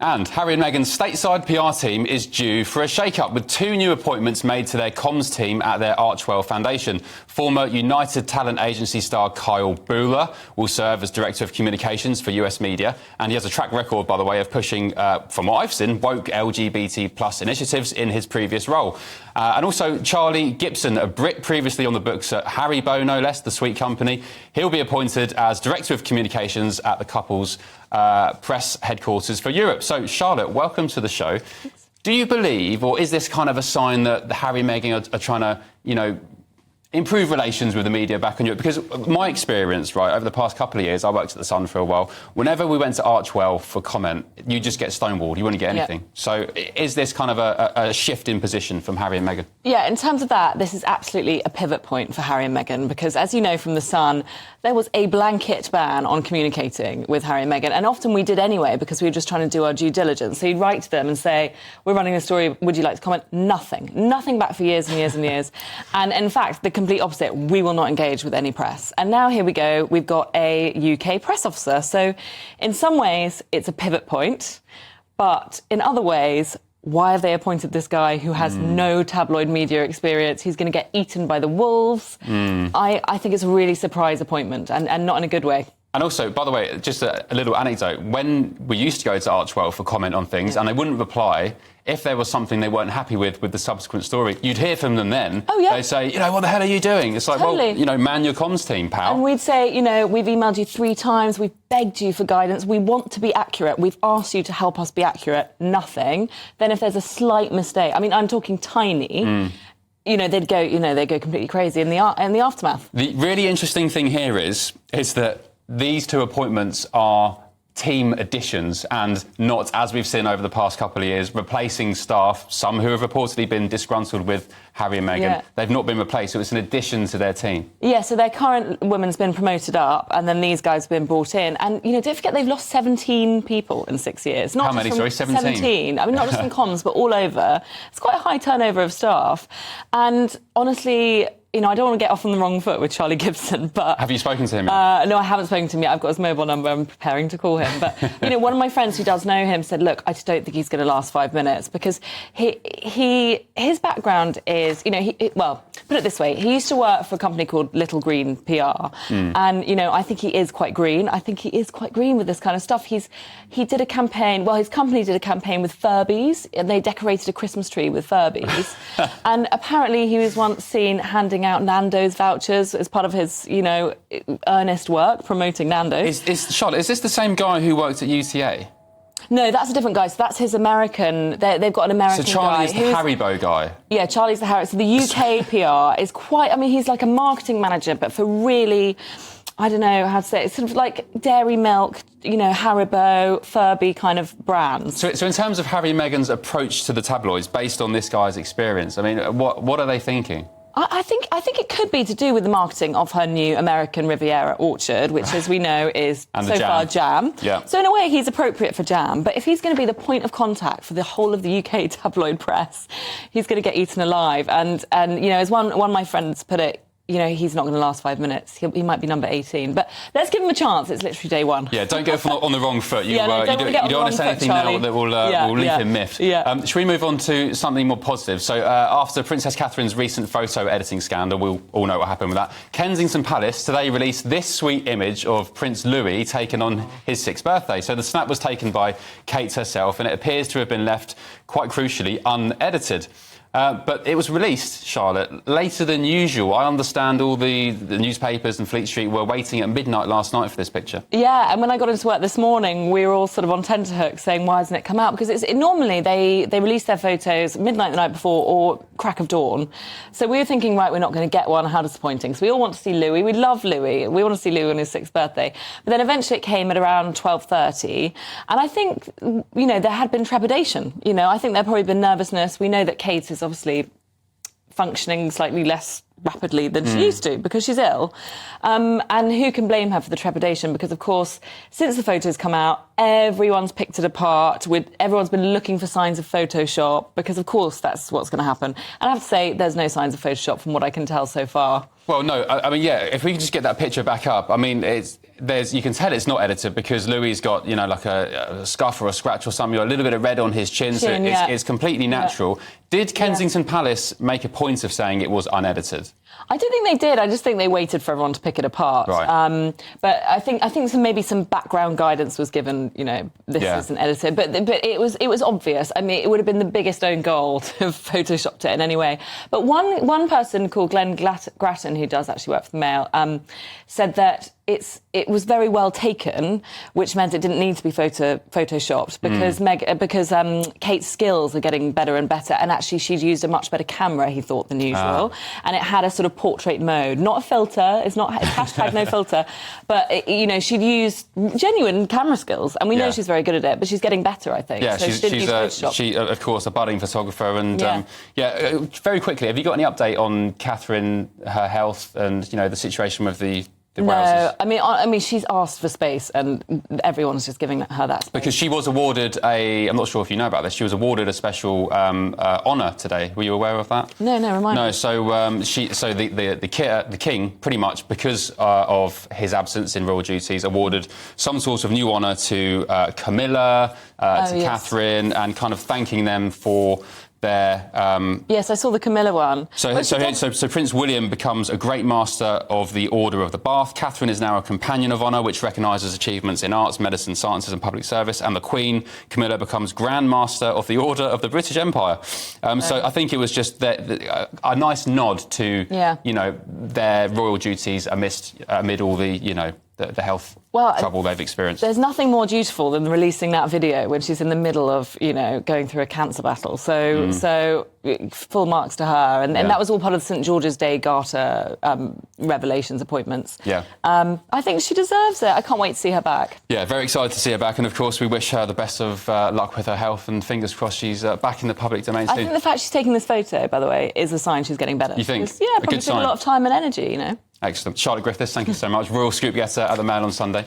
And Harry and Meghan's stateside PR team is due for a shake-up with two new appointments made to their comms team at their Archewell Foundation. Former United talent agency star Kyle Booler will serve as Director of Communications for US media, and he has a track record, by the way, of pushing, from what I've seen, woke LGBT plus initiatives in his previous role. And also Charlie Gibson, a Brit previously on the books at Haribo, no less, the sweet company. He'll be appointed as Director of Communications at the couple's press headquarters for Europe. So, Charlotte, welcome to the show. Thanks. Do you believe, or is this kind of a sign that Harry and Meghan are trying to, improve relations with the media back in Europe? Because my experience, right, over the past couple of years, I worked at The Sun for a while, whenever we went to Archewell for comment, you just get stonewalled, you wouldn't get anything. Yeah. So is this kind of a shift in position from Harry and Meghan? Yeah, in terms of that, this is absolutely a pivot point for Harry and Meghan, because as you know from The Sun, there was a blanket ban on communicating with Harry and Meghan, and often we did anyway because we were just trying to do our due diligence. So you'd write to them and say, we're running a story, would you like to comment? Nothing back for years and years and years. And in fact, the complete opposite, we will not engage with any press. And now here we go, we've got a UK press officer. So in some ways, it's a pivot point, but in other ways, why have they appointed this guy who has no tabloid media experience? He's going to get eaten by the wolves. I think it's a really surprise appointment, and not in a good way. And also, by the way, just a little anecdote. When we used to go to Archewell for comment on things, and they wouldn't reply, if there was something they weren't happy with the subsequent story, you'd hear from them then. Oh, yeah. They'd say, what the hell are you doing? It's like, totally. Well, man your comms team, pal. And we'd say, we've emailed you 3 times, we've begged you for guidance, we want to be accurate, we've asked you to help us be accurate, nothing. Then if there's a slight mistake, I'm talking tiny, they'd go completely crazy in the aftermath. The really interesting thing here is that these two appointments are team additions and not, as we've seen over the past couple of years, replacing staff, some who have reportedly been disgruntled with Harry and Meghan. Yeah. They've not been replaced, so it's an addition to their team. Yeah, so their current woman's been promoted up and then these guys have been brought in. And, don't forget they've lost 17 people in 6 years. Not How many, sorry? 17? 17. Not just from comms, but all over. It's quite a high turnover of staff. And honestly, I don't want to get off on the wrong foot with Charlie Gibson, but... Have you spoken to him yet? No, I haven't spoken to him yet. I've got his mobile number. I'm preparing to call him. But, one of my friends who does know him said, look, I just don't think he's going to last 5 minutes because his background is, well, put it this way. He used to work for a company called Little Green PR. And, I think he is quite green. I think he is quite green with this kind of stuff. He did a campaign, his company did a campaign with Furbies, and they decorated a Christmas tree with Furbies. And apparently he was once seen handing out Nando's vouchers as part of his, earnest work promoting Nando's. Charlotte, is this the same guy who worked at UTA? No, that's a different guy. So that's his American... They've got an American guy. So Charlie's the Haribo guy? Yeah, Charlie's the Haribo. So the UK PR is quite... he's like a marketing manager, but for really... I don't know how to say it. It's sort of like dairy milk, Haribo, Furby kind of brands. So in terms of Harry and Meghan's approach to the tabloids, based on this guy's experience, what are they thinking? I think it could be to do with the marketing of her new American Riviera orchard, which, as we know, is so far jam. Yeah. So in a way, he's appropriate for jam. But if he's going to be the point of contact for the whole of the UK tabloid press, he's going to get eaten alive. And as one of my friends put it, he's not going to last 5 minutes. He might be number 18. But let's give him a chance. It's literally day one. Yeah, don't go on the wrong foot. You don't want to say anything now that will leave him miffed. Yeah. Should we move on to something more positive? So after Princess Catherine's recent photo editing scandal, we'll all know what happened with that. Kensington Palace today released this sweet image of Prince Louis taken on his 6th birthday. So the snap was taken by Kate herself, and it appears to have been left, quite crucially, unedited. But it was released, Charlotte, later than usual. I understand all the newspapers and Fleet Street were waiting at midnight last night for this picture. Yeah, and when I got into work this morning, we were all sort of on tenterhooks saying, why hasn't it come out? Because normally they release their photos midnight the night before or crack of dawn. So we were thinking, right, we're not going to get one. How disappointing. So we all want to see Louis. We love Louis. We want to see Louis on his 6th birthday. But then eventually it came at around 12:30. And I think, there had been trepidation. I think there had probably been nervousness. We know that Kate is obviously functioning slightly less rapidly than she used to because she's ill. And who can blame her for the trepidation? Because, of course, since the photos come out, everyone's picked it apart. Everyone's been looking for signs of Photoshop because, of course, that's what's going to happen. And I have to say, there's no signs of Photoshop from what I can tell so far. Well, no, I mean, yeah, if we can just get that picture back up, I mean, you can tell it's not edited because Louis's got, you know, like a scuff or a scratch or something, or a little bit of red on his chin, so it's completely natural. Yeah. Did Kensington Palace make a point of saying it was unedited? I don't think they did. I just think they waited for everyone to pick it apart. Right. But I think maybe some background guidance was given. You know, this isn't edited, but it was obvious. I mean, it would have been the biggest own goal to have photoshopped it in any way. But one person called Glenn Grattan, who does actually work for the Mail, said that it was very well taken, which meant it didn't need to be photoshopped because Kate's skills are getting better and better, and actually she'd used a much better camera, he thought, than usual, and it had a sort of portrait mode, not a filter. It's hashtag no filter, but she'd used genuine camera skills, and we know she's very good at it, but she's getting better, I think. Yeah, so she's of course a budding photographer, and very quickly, have you got any update on Catherine, her health, and the situation with the No, I mean, she's asked for space, and everyone's just giving her that space. Because she was awarded I'm not sure if you know about this, she was awarded a special honour today. Were you aware of that? No, remind me. No, so the King, pretty much because of his absence in royal duties, awarded some sort of new honour to Camilla, Catherine, and kind of thanking them for their... Yes, I saw the Camilla one. So Prince William becomes a Great Master of the Order of the Bath. Catherine is now a Companion of Honour, which recognises achievements in arts, medicine, sciences and public service. And the Queen, Camilla, becomes Grand Master of the Order of the British Empire. So I think it was just a nice nod to, their royal duties amid all the, the health trouble they've experienced. There's nothing more dutiful than releasing that video when she's in the middle of, going through a cancer battle. So full marks to her. And that was all part of the St George's Day Garter revelations appointments. Yeah. I think she deserves it. I can't wait to see her back. Yeah, very excited to see her back. And, of course, we wish her the best of luck with her health, and fingers crossed she's back in the public domain soon. I think the fact she's taking this photo, by the way, is a sign she's getting better. You think? Because, probably took a lot of time and energy, Excellent. Charlotte Griffiths, thank you so much. Royal scoop getter at the Mail on Sunday.